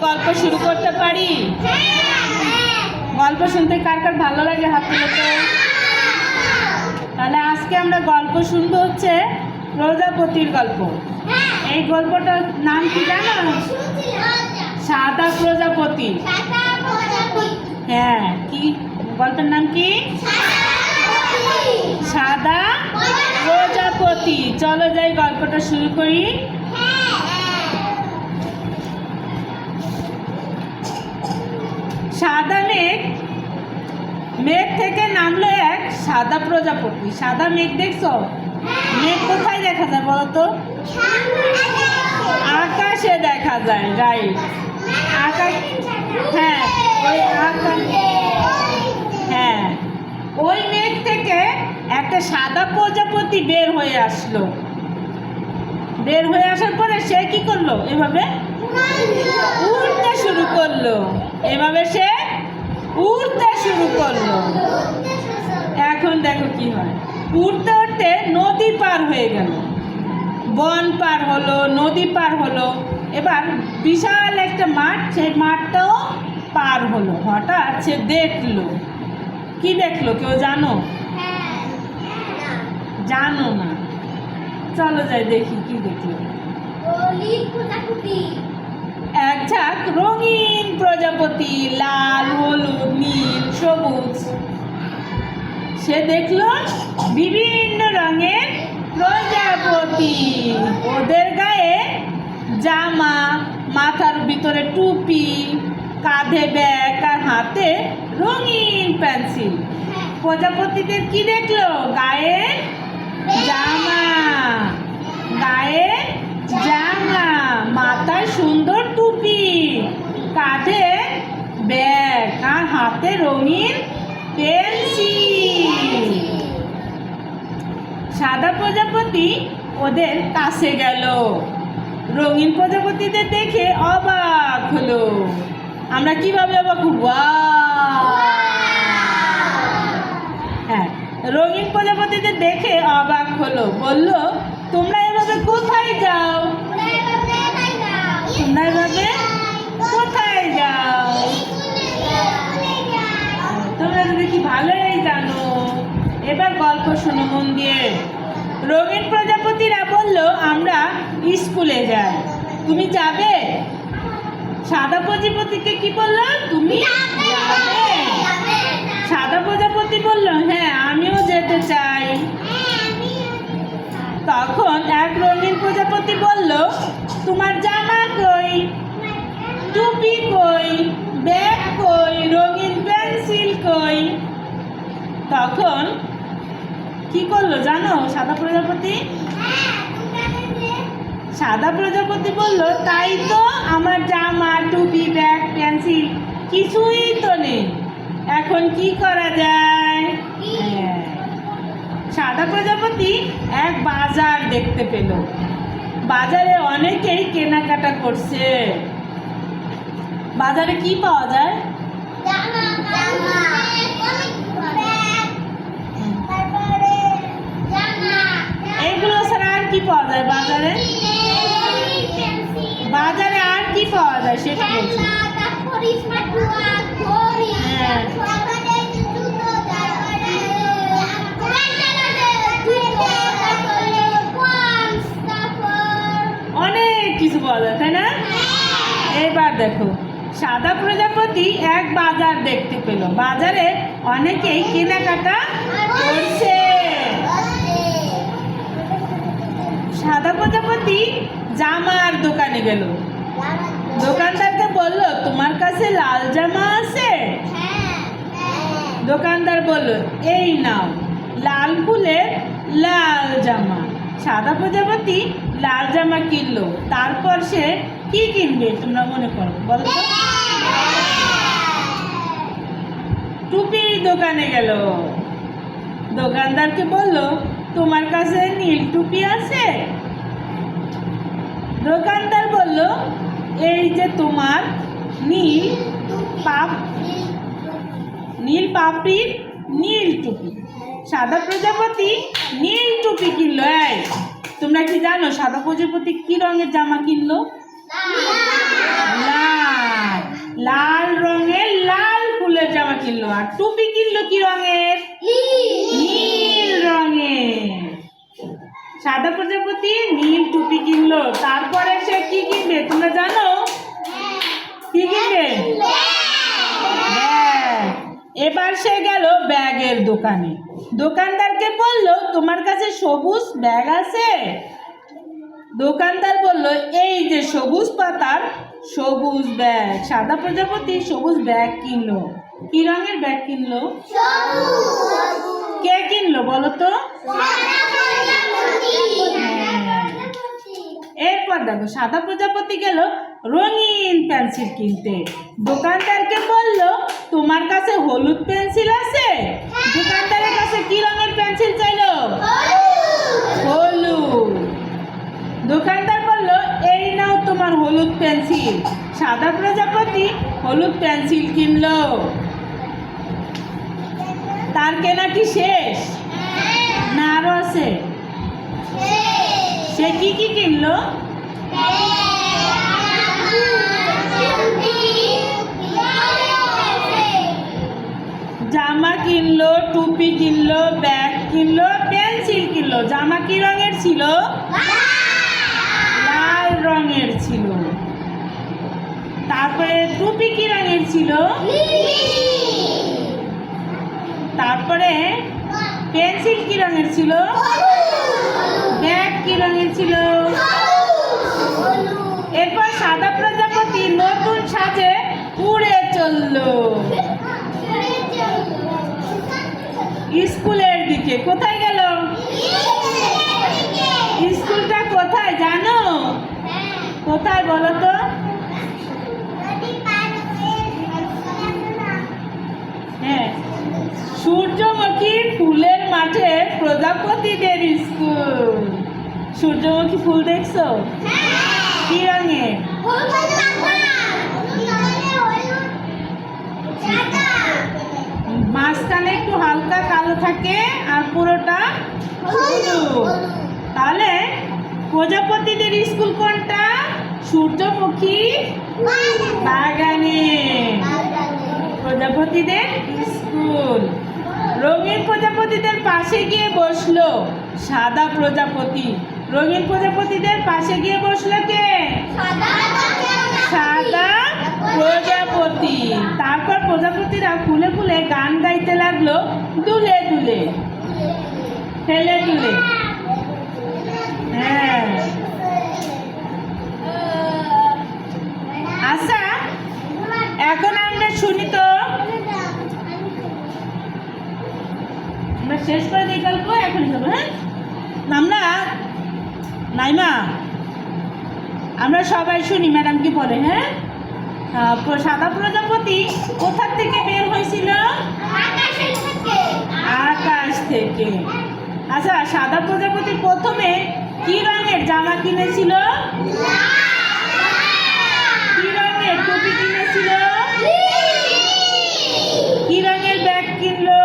গল্প শুরু করতে পারি? গল্প শুনতে কার কার ভালো লাগে হাত তুলে তো। তাহলে আজকে আমরা গল্প শুনবো হচ্ছে প্রজাপতির গল্প। এই গল্পটার নাম কি জানো? সাদা প্রজাপতি। হ্যাঁ, কি গল্পের নাম কি? সাদা প্রজাপতি। চলো যাই গল্পটা শুরু করি। সাদা মেঘ থেকে নামলো এক সাদা প্রজাপতি। সাদা মেঘ দেখছো? মেঘ কোথায় দেখা যায় বলো তো? আকাশে দেখা যায়, রাইট। আকাশ, হ্যাঁ ওই আকাশ, হ্যাঁ ওই মেঘ থেকে একটা সাদা প্রজাপতি বের হয়ে আসলো। বের হয়ে আসার পরে সে কি করলো? এভাবে উড়তে শুরু করলো। এভাবে সে উড়তে শুরু করলো। এখন দেখো কি হয়। উড়তে উড়তে নদী পার হয়ে গেল, বন পার হলো, নদী পার হলো। এবার বিশাল একটা মাঠ, সেই মাঠটাও পার হলো। হঠাৎ সে দেখলো, কি দেখলো কেউ জানো? জানো না? চলো যাই দেখি কি দেখলো। এক ঝাঁক রঙিন প্রজাপতি, লাল, হলুদ, নীল, সবুজ। সে দেখলো বিভিন্ন রঙের প্রজাপতি। ওদের গায়ে জামা, মাথার ভিতরে টুপি, কাঁধে ব্যাগ আর হাতে রঙিন পেন্সিল। প্রজাপতিদের কি দেখলো? গায়ে জামা, গায়ে জামা, মাথায় সুন্দর টুপি, কাঁধে ব্যাগ আর হাতে রঙিন পেন্সিল। সাদা প্রজাপতি ওদের কাছে গেল, রঙিন প্রজাপতিদের দেখে অবাক হলো। আমরা কিভাবে অবাক হব? হ্যাঁ, রঙিন প্রজাপতিদের দেখে অবাক হলো। বলল, তোমরা এভাবে কোথায় যাও? তোমরা এভাবে কোথায় যাও? তোমরা তো দেখি ভালোই জানো। এবার গল্প শোনো মন দিয়ে। রঙিন প্রজাপতিরা বলল, আমরা স্কুলে যাই, তুমি যাবে? সাদা প্রজাপতিকে কি বললো? তুমি যাবে? সাদা প্রজাপতি বলল, হ্যাঁ আমিও যেতে চাই। তখন এক রঙিন প্রজাপতি বলল, তোমার জামা কই, টুপি কই, ব্যাগ কই, রঙিন পেন্সিল কই? তখন কি করলো জানো সাদা প্রজাপতি? সাদা প্রজাপতি বলল, তাই তো, আমার জামা, টুপি, ব্যাগ, পেন্সিল কিছুই তো নেই। এখন কি করা যায়? সাদা প্রজাপতি এক বাজার দেখতে পেল। বাজারে অনেকেই কেনাকাটা করছে। বাজারে কি পাওয়া যায়? এইগুলো ছাড়া আর কি পাওয়া যায় বাজারে? বাজারে আর কি পাওয়া যায় সেটা বলছি। অনেক কিছু পাওয়া যায়, তাই না? এবার দেখো, সাদা প্রজাপতি এক বাজার দেখতে পেল। বাজারে অনেকেই কেনাকাটা করছে। সাদা প্রজাপতি জামার দোকানে গেল। দোকানদারকে বলল, তোমার কাছে লাল জামা আছে? দোকানদার বলল, এই নাও লাল ফুলের লাল জামা। সাদা প্রজাপতি লাল জামা কিনলো। তারপর সে কি কিনবে তোমরা মনে করো বলো তো? টুপির দোকানে গেল। দোকানদারকে বলল, তোমার কাছে নীল টুপি আছে? দোকানদার বলল, এই যে তোমার নীল পাপড়ির নীল টুপি। সাদা প্রজাপতি নীল টুপি কিনলো। এই তোমরা কি জানো সাদা প্রজাপতি কি রঙের জামা কিনলো? লাল। আর টুপি কিনলো কি রঙের? নীল রঙের। সাদা প্রজাপতি নীল টুপি কিনলো। তারপরে সে কি কিনবে তোমরা জানো? কি কিনবে? ব্যাগ। এবার সে গেল ব্যাগের দোকানে। দোকানদারকে বলল, তোমার কাছে সবুজ ব্যাগ আছে? দোকানদার বলল, এই যে সবুজ পাতার সবুজ ব্যাগ। সাদা প্রজাপতি সবুজ ব্যাগ কিনলো। কি রঙের ব্যাগ কিনলো? কে কিনলো বলো তো? এরপর দেখো সাদা প্রজাপতি গেল রঙিন পেন্সিল কিনতে। দোকানদারকে বলল, তোমার কাছে হলুদ পেন্সিল আছে? দোকানদারের কাছে কি রঙের পেন্সিল চাইলো? হলুদ। দোকানদার বলল, এই নাও তোমার হলুদ পেন্সিল। সাদা প্রজাপতি হলুদ পেন্সিল কিনলো। তার কেনা কি শেষ? না আরো আছে? সে কি কি কিনলো? জামা কিনলো, টুপি কিনলো, ব্যাগ কিনলো, পেন্সিল কিনলো। জামা কি রঙের ছিল? লাল রঙের ছিল। তারপরে টুপি কি রঙের ছিল? তারপরে পেন্সিল কি রঙের ছিল? ব্যাগ কি রঙের ছিল? এরপর সাদা প্রজাপতি নতুন সাজে উড়ে চললো স্কুলের দিকে। কোথায় গেল? স্কুলটা কোথায় জানো? কোথায় বলো তো? হ্যাঁ, সূর্যমুখী ফুলের মাঠে প্রজাপতিদের স্কুল। সূর্যমুখী ফুল দেখছো? কি রঙের? মাঝখানে একটু হালকা কালো থাকে আর পুরোটা হলুদ। তাহলে প্রজাপতিদের স্কুল কোনটা? সূর্যমুখী বাগানে প্রজাপতিদের স্কুল। রঙিন প্রজাপতিদের পাশে গিয়ে বসলো সাদা প্রজাপতি। রঙিন প্রজাপতিদের পাশে গিয়ে বসলো কে? সাদা প্রজাপতি। তারপর প্রজাপতিরা ফুলে ফুলে গান গাইতে লাগলো, দুলে দুলে, হেলে দুলে। হ্যাঁ, আচ্ছা এখন আমরা শুনি তো। আমরা শেষ করে দিই গল্প, এখন যাবো। হ্যাঁ, আমরা নাইমা আমরা সবাই শুনি ম্যাডাম কি বলে। হ্যাঁ, সাদা প্রজাপতি কোথা থেকে বের হয়েছিল? আকাশ থেকে। আচ্ছা, সাদা প্রজাপতি প্রথমে কি রঙের জামা কিনেছিল? কি রঙের টুপি কিনেছিল? কি রঙের ব্যাগ কিনলো?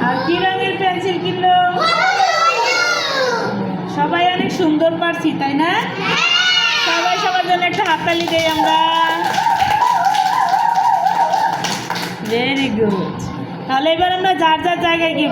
আর কি রঙের পেন্সিল কিনলো? সবাই অনেক সুন্দর পারছি, তাই না? সবাই সবার জন্য একটা হাততালি দেই আমরা। Very good. তাহলে এবার আমরা যার যার জায়গায় গিয়ে